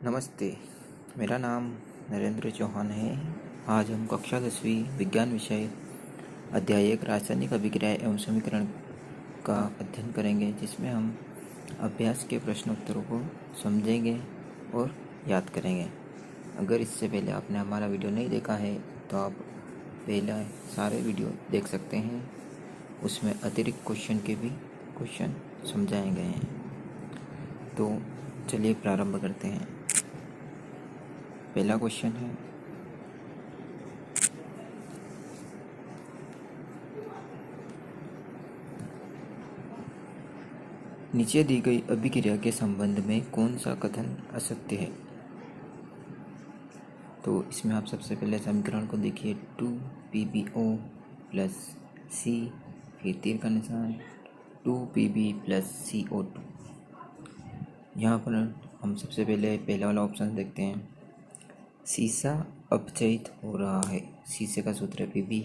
नमस्ते, मेरा नाम नरेंद्र चौहान है। आज हम कक्षा 10वीं विज्ञान विषय अध्याय 1 रासायनिक अभिक्रिया एवं समीकरण का अध्ययन करेंगे, जिसमें हम अभ्यास के प्रश्नोत्तरों को समझेंगे और याद करेंगे। अगर इससे पहले आपने हमारा वीडियो नहीं देखा है तो आप पहले सारे वीडियो देख सकते हैं। उसमें अतिरिक्त क्वेश्चन के भी क्वेश्चन समझाए गए हैं। तो चलिए प्रारंभ करते हैं। पहला क्वेश्चन है, नीचे दी गई अभिक्रिया के संबंध में कौन सा कथन असत्य है। तो इसमें आप सबसे पहले समीकरण को देखिए, 2PbO प्लस C, फिर तीर का निशान 2Pb प्लस CO2। यहाँ पर हम सबसे पहले पहला वाला ऑप्शन देखते हैं। सीसा अपचयित हो रहा है। शीशे का सूत्र है Pb।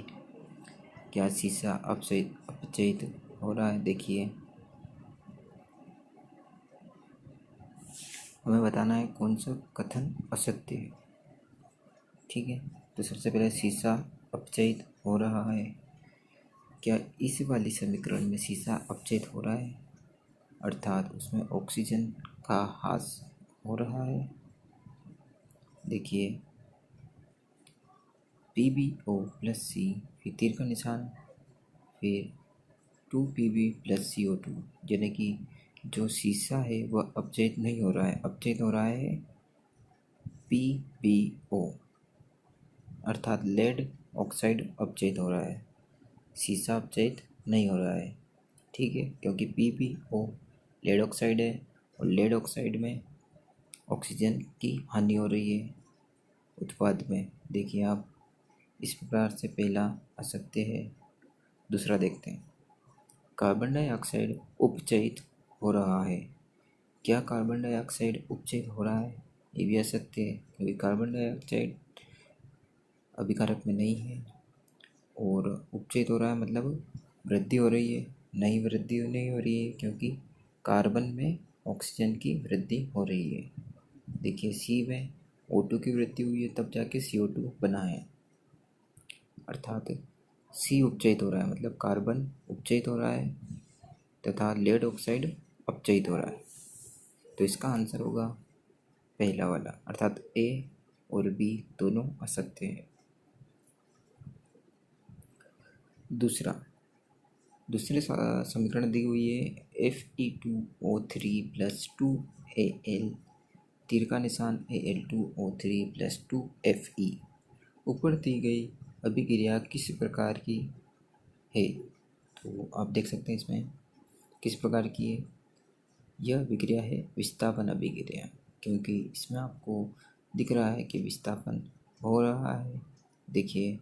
क्या सीसा अपचयित हो रहा है? देखिए, हमें बताना है कौन सा कथन असत्य है। ठीक है, तो सबसे पहले शीशा अपचयित हो रहा है। क्या इस वाली समीकरण में शीशा अपचयित हो रहा है, अर्थात उसमें ऑक्सीजन का ह्रास हो रहा है? देखिए, PbO प्लस C, फिर तीर का निशान, फिर 2Pb प्लस CO2, यानी कि जो शीशा है वह अपचयित नहीं हो रहा है, अपचयित हो रहा है PbO, अर्थात लेड ऑक्साइड अपचयित हो रहा है, शीशा अपचयित नहीं हो रहा है। ठीक है, क्योंकि PbO लेड ऑक्साइड है और लेड ऑक्साइड में ऑक्सीजन की हानि हो रही है उत्पाद में। देखिए आप, इस प्रकार से पहला असत्य है। दूसरा देखते हैं, कार्बन डाइऑक्साइड उपचयित हो रहा है। क्या कार्बन डाइऑक्साइड उपचयित हो रहा है? ये भी असत्य है, क्योंकि कार्बन डाइऑक्साइड अभिकारक में नहीं है। और उपचयित हो रहा है मतलब वृद्धि हो रही है? नहीं, वृद्धि नहीं हो रही है, क्योंकि कार्बन में ऑक्सीजन की वृद्धि हो रही है। देखिए, C में O2 की वृद्धि हुई है, तब जाके CO2 बना है, अर्थात C उपचयित हो रहा है, मतलब कार्बन उपचयित हो रहा है तथा लेड ऑक्साइड अपचयित हो रहा है। तो इसका आंसर होगा पहला वाला, अर्थात A और B दोनों असत्य है। दूसरे समीकरण दी हुई है Fe2O3 प्लस 2Al, तीर का निशान Al2O3 प्लस 2Fe। ऊपर दी गई अभिक्रिया किस प्रकार की है? तो आप देख सकते हैं इसमें किस प्रकार की है। यह अभिक्रिया है विस्थापन अभिक्रिया, क्योंकि इसमें आपको दिख रहा है कि विस्थापन हो रहा है। देखिए,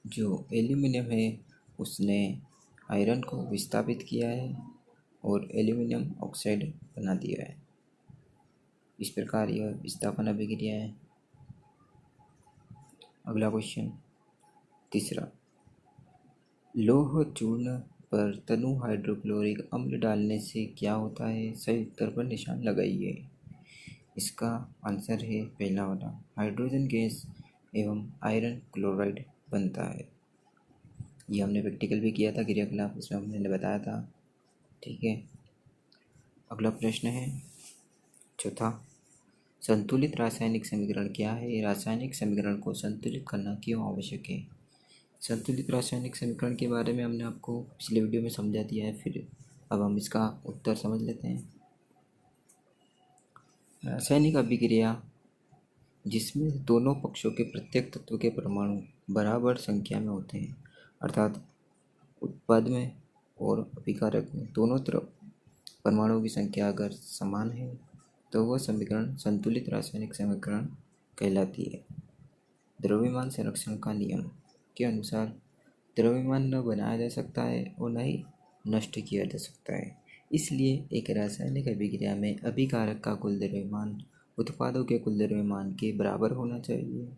जो एल्यूमिनियम है उसने आयरन को विस्थापित किया है और एल्यूमिनियम ऑक्साइड बना दिया है। इस प्रकार यह विस्थापन अभिक्रिया है। अगला क्वेश्चन, तीसरा, लौह चूर्ण पर तनु हाइड्रोक्लोरिक अम्ल डालने से क्या होता है? सही उत्तर पर निशान लगाइए। इसका आंसर है पहला वाला, हाइड्रोजन गैस एवं आयरन क्लोराइड बनता है। ये हमने प्रैक्टिकल भी किया था, क्रियाकलाप, उसमें हमने बताया था। ठीक है, अगला प्रश्न है चौथा, संतुलित रासायनिक समीकरण क्या है? रासायनिक समीकरण को संतुलित करना क्यों आवश्यक है? संतुलित रासायनिक समीकरण के बारे में हमने आपको पिछले वीडियो में समझा दिया है, फिर अब हम इसका उत्तर समझ लेते हैं। रासायनिक अभिक्रिया जिसमें दोनों पक्षों के प्रत्येक तत्व के परमाणु बराबर संख्या में होते हैं, अर्थात उत्पाद में और अभिकारक में दोनों तरफ परमाणुओं की संख्या अगर समान है तो वह समीकरण संतुलित रासायनिक समीकरण कहलाती है। द्रव्यमान संरक्षण का नियम के अनुसार द्रव्यमान न बनाया जा सकता है और न ही नष्ट किया जा सकता है। इसलिए एक रासायनिक अभिक्रिया में अभिकारक का कुल द्रव्यमान उत्पादों के कुल द्रव्यमान के बराबर होना चाहिए,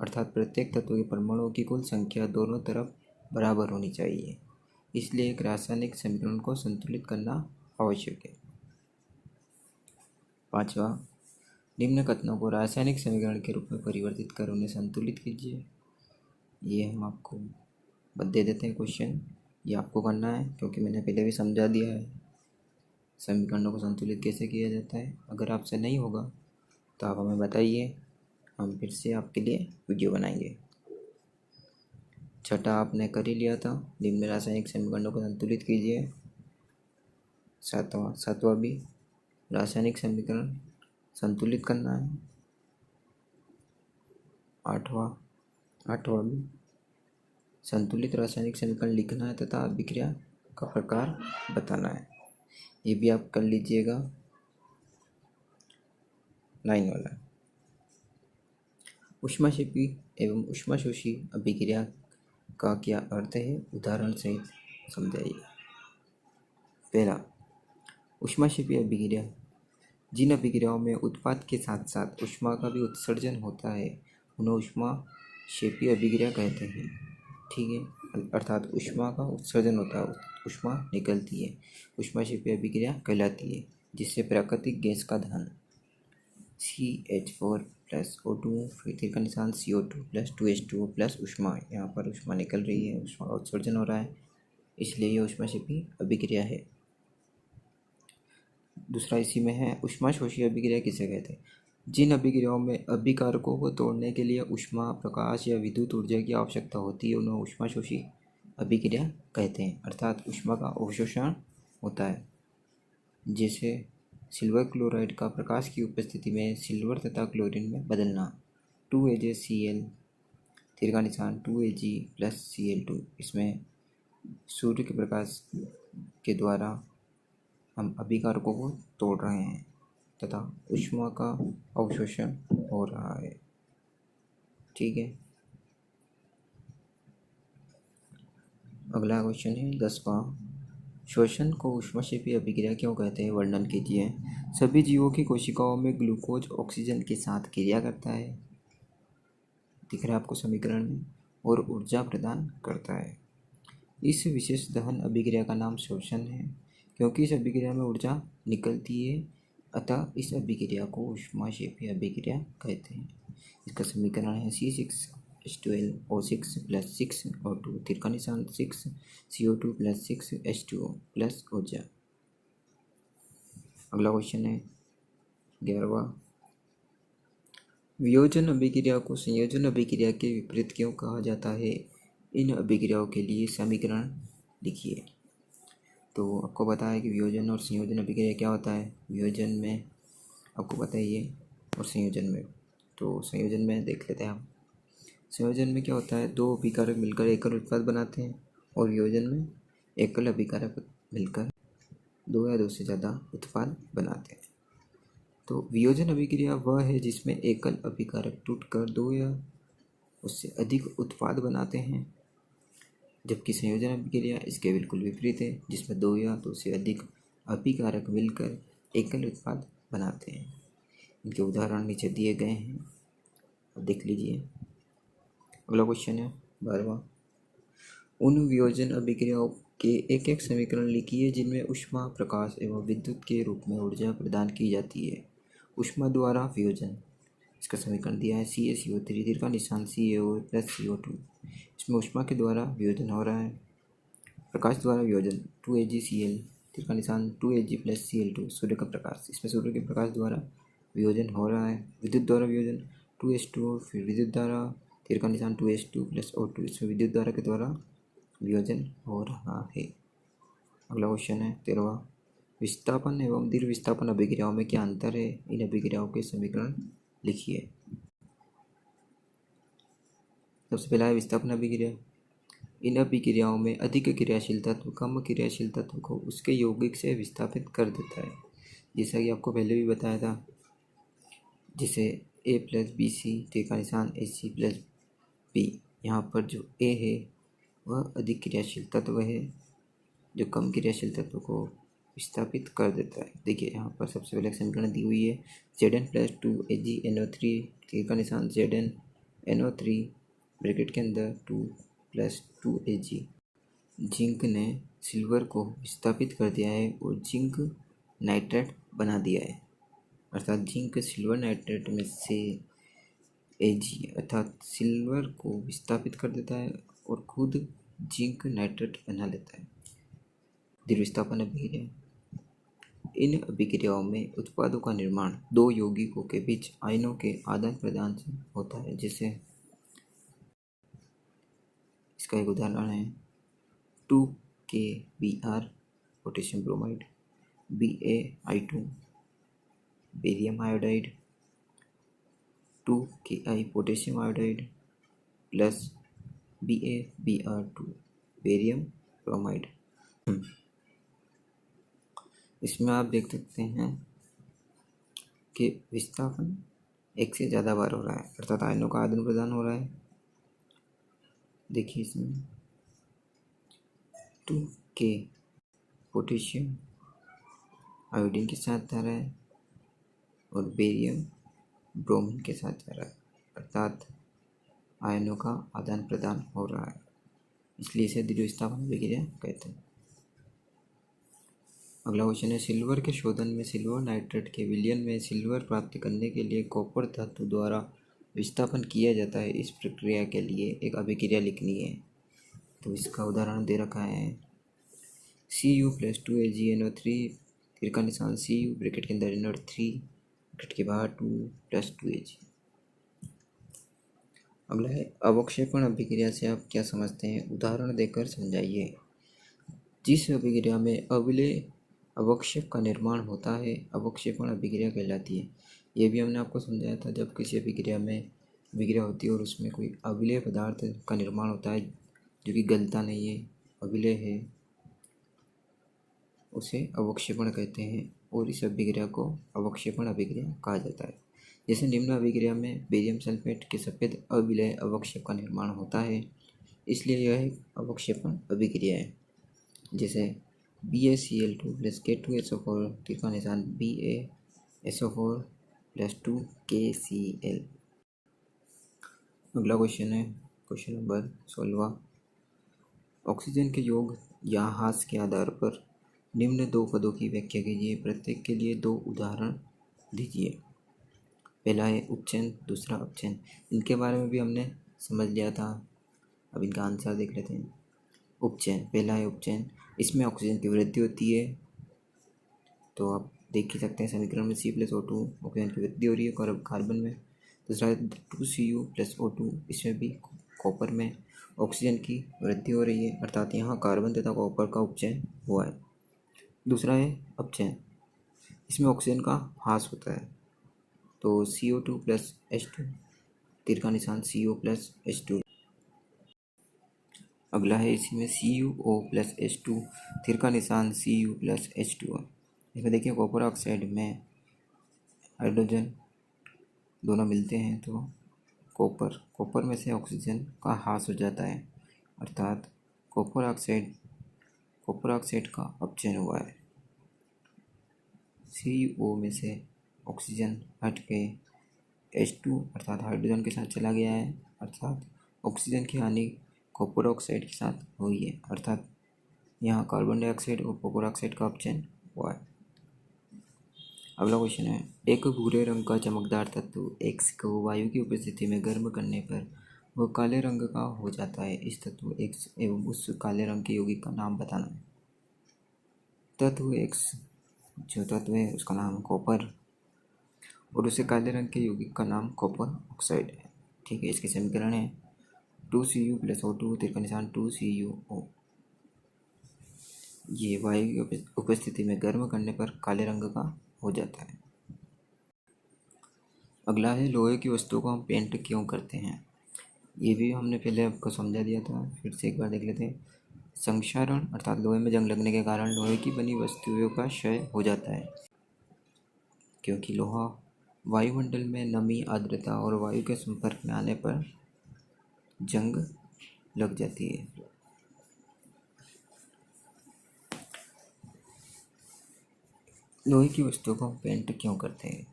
अर्थात प्रत्येक तत्व के परमाणुओं की कुल संख्या दोनों तरफ बराबर होनी चाहिए। इसलिए एक रासायनिक समीकरण को संतुलित करना आवश्यक है। 5वां, निम्न कथनों को रासायनिक समीकरण के रूप में परिवर्तित कर उन्हें संतुलित कीजिए। ये हम आपको दे देते हैं क्वेश्चन, ये आपको करना है क्योंकि मैंने पहले भी समझा दिया है समीकरणों को संतुलित कैसे किया जाता है। अगर आपसे नहीं होगा तो आप हमें बताइए, हम फिर से आपके लिए वीडियो बनाएंगे। छठा आपने कर ही लिया था, निम्न रासायनिक समीकरणों को संतुलित कीजिए। सातवां भी रासायनिक समीकरण संतुलित करना है। आठवां भी संतुलित रासायनिक समीकरण लिखना है तथा अभिक्रिया का प्रकार बताना है। ये भी आप कर लीजिएगा। 9 वाला, ऊष्माक्षेपी एवं ऊष्माशोषी अभिक्रिया का क्या अर्थ है, उदाहरण सहित समझाइए। पहला, ऊष्माक्षेपी अभिक्रिया जिन अभिक्रियाओं में उत्पाद के साथ साथ ऊष्मा का भी उत्सर्जन होता है उन्हें ऊष्माक्षेपी अभिक्रिया कहते हैं। ठीक है, अर्थात ऊष्मा का उत्सर्जन होता है, ऊष्मा निकलती है, ऊष्माक्षेपी अभिक्रिया कहलाती है, जिससे प्राकृतिक गैस का दहन CH4 प्लस O2 फिर का निशान CO2 प्लस 2H2O प्लस ऊष्मा, यहाँ पर ऊष्मा निकल रही है, ऊष्मा का उत्सर्जन हो रहा है, इसलिए यह ऊष्माक्षेपी अभिक्रिया है। दूसरा इसी में है, ऊष्माशोषी अभिक्रिया किसे कहते हैं, जिन अभिक्रियाओं में अभिकारकों को तोड़ने के लिए ऊष्मा, प्रकाश या विद्युत ऊर्जा की आवश्यकता होती है उन्हें ऊष्माशोषी अभिक्रिया कहते हैं, अर्थात ऊष्मा का अवशोषण होता है। जैसे सिल्वर क्लोराइड का प्रकाश की उपस्थिति में सिल्वर तथा क्लोरीन में बदलना, 2AgCl तीर का निशान 2Ag प्लस Cl2, इसमें सूर्य के प्रकाश के द्वारा हम अभिकारकों को तोड़ रहे हैं तथा ऊष्मा का अवशोषण हो रहा है। ठीक है, अगला क्वेश्चन है 10वां, श्वसन को ऊष्माक्षेपी अभिक्रिया क्यों कहते हैं, वर्णन कीजिए। सभी जीवों की कोशिकाओं में ग्लूकोज ऑक्सीजन के साथ क्रिया करता है, दिख रहा है आपको समीकरण में, और ऊर्जा प्रदान करता है। इस विशेष दहन अभिक्रिया का नाम श्वसन है क्योंकि इस अभिक्रिया में ऊर्जा निकलती है, अतः इस अभिक्रिया को ऊष्माक्षेपी अभिक्रिया कहते हैं। इसका समीकरण है C6H12O6 प्लस 6O2 तीर का निशान 6CO2 प्लस 6H2O प्लस ऊर्जा। अगला क्वेश्चन है 11वां, वियोजन अभिक्रिया को संयोजन अभिक्रिया के विपरीत क्यों कहा जाता है, इन अभिक्रियाओं के लिए समीकरण लिखिए। तो आपको पता है कि वियोजन और संयोजन अभिक्रिया क्या होता है। वियोजन में आपको पता ही है और संयोजन में, तो संयोजन में देख लेते हैं हम। संयोजन में क्या होता है, दो अभिकारक मिलकर एकल उत्पाद बनाते हैं, और वियोजन में एकल अभिकारक मिलकर दो या दो से ज़्यादा उत्पाद बनाते हैं। तो वियोजन अभिक्रिया वह है जिसमें एकल अभिकारक टूटकर दो या उससे अधिक उत्पाद बनाते हैं, जबकि संयोजन अभिक्रिया इसके बिल्कुल विपरीत है, जिसमें दो या दो से अधिक अभिकारक मिलकर एकल उत्पाद बनाते हैं। इनके उदाहरण नीचे दिए गए हैं, देख लीजिए। अगला क्वेश्चन है 12वां, उन वियोजन अभिक्रियाओं के एक एक समीकरण लिखिए जिनमें ऊष्मा, प्रकाश एवं विद्युत के रूप में ऊर्जा प्रदान की जाती है। ऊष्मा द्वारा वियोजन, इसका समीकरण दिया है CaCO3 तीर का निशान CaO प्लस CO2, इसमें ऊष्मा के द्वारा वियोजन हो रहा है। प्रकाश द्वारा वियोजन 2AgCl तीर का निशान 2Ag प्लस Cl2, सूर्य का प्रकाश, इसमें सूर्य के प्रकाश द्वारा वियोजन हो रहा है। विद्युत द्वारा वियोजन 2H2O फिर विद्युत द्वारा तीर का निशान 2H2 प्लस O2, इसमें विद्युत द्वारा के द्वारा वियोजन हो रहा है। अगला क्वेश्चन है 13वां, विस्थापन एवं दीर्घ विस्थापन अभिक्रियाओं में क्या अंतर है, इन अभिक्रियाओं के समीकरण लिखिए। सबसे पहला है विस्थापन अभिक्रिया। इन अभिक्रियाओं में अधिक क्रियाशील तत्व कम क्रियाशील तत्व को उसके यौगिक से विस्थापित कर देता है, जैसा कि आपको पहले भी बताया था। जैसे A प्लस BC का निशान AC प्लस B, यहाँ पर जो A है वह अधिक क्रियाशील तत्व है जो कम क्रियाशील तत्व को विस्थापित कर देता है। देखिए यहाँ पर सबसे पहले समीकरण दी हुई है Zn प्लस 2AgNO3 का निशान ZnNO3 ब्रैकेट के अंदर 2 प्लस 2Ag। जिंक ने सिल्वर को विस्थापित कर दिया है और जिंक नाइट्रेट बना दिया है। अर्थात जिंक सिल्वर नाइट्रेट में से Ag अर्थात सिल्वर को विस्थापित कर देता है और खुद जिंक नाइट्रेट बना लेता है। द्विविस्थापन अभिक्रिया। इन अभिक्रियाओं में उत्पादों का निर्माण दो यौगिकों के बीच आयनों के आदान प्रदान से होता है। जैसे इसका एक उदाहरण है 2KBr potassium bromide, BaI2 barium iodide, 2Ki potassium iodide plus BaBr2 barium bromide. इसमें आप देख सकते हैं कि विस्थापन एक से ज़्यादा बार हो रहा है, अर्थात आयनों का आदान प्रदान हो रहा है। देखिए इसमें 2K पोटेशियम आयोडीन के साथ जा रहा है और बेरियम ब्रोमीन के साथ जा रहा है, अर्थात आयनों का आदान प्रदान हो रहा है, इसलिए इसे द्विविस्थापन अभिक्रिया कहते हैं। अगला क्वेश्चन है सिल्वर के शोधन में सिल्वर नाइट्रेट के विलयन में सिल्वर प्राप्त करने के लिए कॉपर धातु द्वारा विस्थापन किया जाता है। इस प्रक्रिया के लिए एक अभिक्रिया लिखनी है, तो इसका उदाहरण दे रखा है Cu + 2AgNO3 फिर का निशान Cu ब्रैकेट के अंदर NO3 ब्रैकेट के बाहर 2 + 2Ag। अगला है अवक्षेपण अभिक्रिया से आप क्या समझते हैं, उदाहरण देकर समझाइए। जिस अभिक्रिया में अविलेय अवक्षेप का निर्माण होता है अवक्षेपण अभिक्रिया कहलाती है। ये भी हमने आपको समझाया था, जब किसी अभिक्रिया में अभिक्रिया होती है और उसमें कोई अविलेय पदार्थ का निर्माण होता है जो कि गलता नहीं है, अविलेय है, उसे अवक्षेपण कहते हैं और इस अभिक्रिया को अवक्षेपण अभिक्रिया कहा जाता है। जैसे निम्न अभिक्रिया में बेरियम सल्फेट के सफ़ेद अविलेय अवक्षेप का निर्माण होता है, इसलिए यह एक अवक्षेपण अभिक्रिया है। जैसे BaCl2 + K2SO4 तीर का निशान BaSO4 + 2KCl। अगला क्वेश्चन है क्वेश्चन नंबर 16। ऑक्सीजन के योग या ह्रास के आधार पर निम्न दो पदों की व्याख्या कीजिए, प्रत्येक के लिए दो उदाहरण दीजिए। पहला है उपचयन, दूसरा अपचयन। इनके बारे में भी हमने समझ लिया था, अब इनका आंसर देख लेते हैं। उपचयन, पहला है उपचयन, इसमें ऑक्सीजन की वृद्धि होती है, तो आप देख ही सकते हैं समीकरण में C+O2 ऑक्सीजन की वृद्धि हो रही है कार्बन में। दूसरा है 2Cu + O2, इसमें भी कॉपर में ऑक्सीजन की वृद्धि हो रही है, अर्थात यहाँ कार्बन तथा कॉपर का उपचयन हुआ है। दूसरा है अपचयन, इसमें ऑक्सीजन का ह्रास होता है, तो CO2 + H2 तीर का निशान CO + H2। अगला है इसी में CuO + H2 तीर का निशान Cu + H2। इसमें देखिए कॉपर ऑक्साइड में हाइड्रोजन दोनों मिलते हैं, तो कॉपर में से ऑक्सीजन का ह्रास हो जाता है, अर्थात कॉपर ऑक्साइड का अपचयन हुआ है। CO में से ऑक्सीजन हट के H2 अर्थात हाइड्रोजन के साथ चला गया है, अर्थात ऑक्सीजन की हानि कॉपर ऑक्साइड के साथ हुई है, अर्थात यहाँ कार्बन डाइऑक्साइड और कॉपर ऑक्साइड का अपचयन हुआ है। अगला क्वेश्चन है एक भूरे रंग का चमकदार तत्व X को वायु की उपस्थिति में गर्म करने पर वह काले रंग का हो जाता है। इस तत्व X एवं उस काले रंग के यौगिक का नाम बताना है। तत्व X जो तत्व है उसका नाम कॉपर और उसे काले रंग के यौगिक का नाम कॉपर ऑक्साइड है। ठीक है, इसके समीकरण है 2Cu + O2 तीर का निशान 2CuO। ये वायु की उपस्थिति में गर्म करने पर काले रंग का हो जाता है। अगला है लोहे की वस्तु को हम पेंट क्यों करते हैं। ये भी हमने पहले आपको समझा दिया था, फिर से एक बार देख लेते हैं। संक्षारण अर्थात लोहे में जंग लगने के कारण लोहे की बनी वस्तुओं का क्षय हो जाता है, क्योंकि लोहा वायुमंडल में नमी, आर्द्रता और वायु के संपर्क में आने पर जंग लग जाती है। लोहे की वस्तुओं को हम पेंट क्यों करते हैं,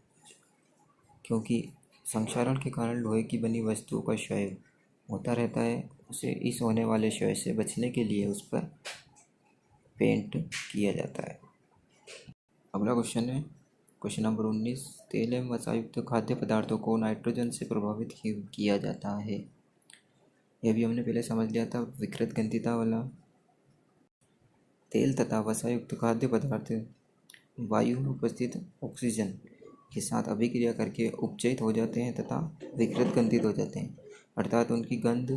क्योंकि संक्षारण के कारण लोहे की बनी वस्तुओं का क्षय होता रहता है। उसे इस होने वाले क्षय से बचने के लिए उस पर पेंट किया जाता है। अगला क्वेश्चन है क्वेश्चन नंबर 19, तेल एवं वसायुक्त खाद्य पदार्थों को नाइट्रोजन से प्रभावित किया जाता है। यह भी हमने पहले समझ लिया था, विकृत गंधिता वाला। तेल तथा वसायुक्त खाद्य पदार्थ वायु में उपस्थित ऑक्सीजन के साथ अभिक्रिया करके उपचयित हो जाते हैं तथा विकृत गंधित हो जाते हैं, अर्थात उनकी गंध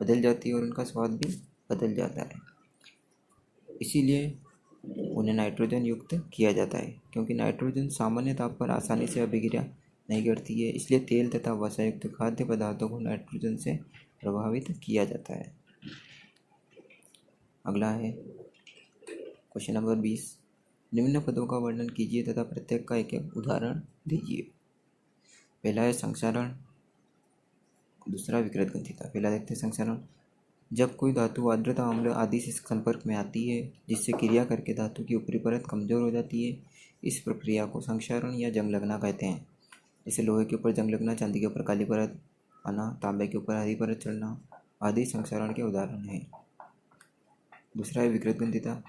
बदल जाती है और उनका स्वाद भी बदल जाता है। इसीलिए उन्हें नाइट्रोजन युक्त किया जाता है, क्योंकि नाइट्रोजन सामान्य ताप पर आसानी से अभिक्रिया नहीं करती है। इसलिए तेल तथा वसायुक्त खाद्य पदार्थों को नाइट्रोजन से प्रभावित किया जाता है। अगला है क्वेश्चन नंबर 20, निम्न पदों का वर्णन कीजिए तथा प्रत्येक का एक एक उदाहरण दीजिए। पहला है संक्षारण, दूसरा विकृत गंधिता। पहला देखते हैं संक्षारण। जब कोई धातु आर्द्रता अम्ल आदि से संपर्क में आती है, जिससे क्रिया करके धातु की ऊपरी परत कमजोर हो जाती है, इस प्रक्रिया को संक्षारण या जंग लगना कहते हैं। जैसे लोहे के ऊपर जंग लगना, चांदी के ऊपर काली परत आना, तांबे के ऊपर हरी परत चढ़ना आदि संक्षारण के उदाहरण हैं। दूसरा है विकृत गंधिता।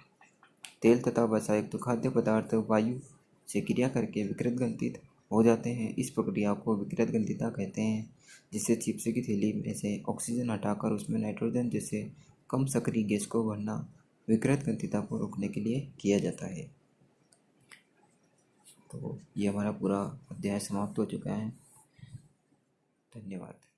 तेल तथा वसायुक्त खाद्य पदार्थ वायु से क्रिया करके विकृत गंधित हो जाते हैं। इस प्रक्रिया को विकृत गंधिता कहते हैं, जिससे चिप्स की थैली में से ऑक्सीजन हटाकर उसमें नाइट्रोजन जैसे कम सक्रिय गैस को भरना विकृत गंधिता को रोकने के लिए किया जाता है। तो ये हमारा पूरा अध्याय समाप्त हो चुका है। धन्यवाद।